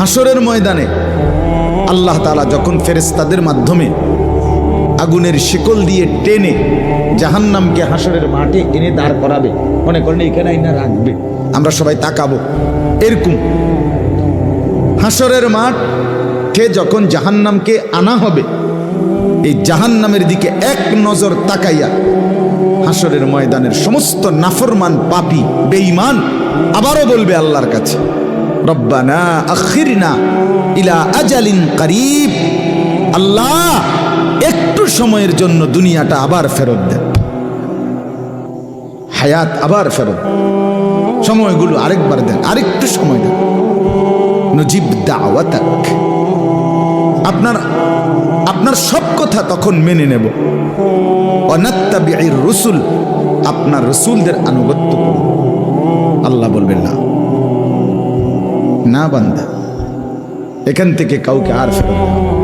হাসরের ময়দানে আল্লাহ তাআলা যখন ফেরেশতাদের মাধ্যমে আগুনের শিকল দিয়ে টেনে জাহান্নামকে হাসরের মাঠে এনে দাঁড় করাবে, মনে করেন এখানে আইনা রাখবে, আমরা সবাই তাকাবো, এরকম হাসরের মাঠে যখন জাহান্নামকে আনা হবে, এই জাহান্নামের দিকে এক নজর তাকাইয়া হাসরের ময়দানের সমস্ত নাফরমান পাপী বেঈমান আবারও বলবে আল্লাহর কাছে, রব্বানা আখিরনা ইলা আজালিন করিব, আল্লাহ একটু সময়ের জন্য দুনিয়াটা আবার ফেরত দেন, হায়াত আবার ফেরত, সময়গুলো আরেকবার দেন, আরেকটু সময় দেন, নজিব দাওয়াতাক, আপনার সব কথা তখন মেনে নেব, ওয়ানাত্তাবিউর রুসুল, আপনার রসুলদের আনুগত্য করব। আল্লাহ বলবেন না, না বান্দা, এখান থেকে কাউকে আর ফেরত দেব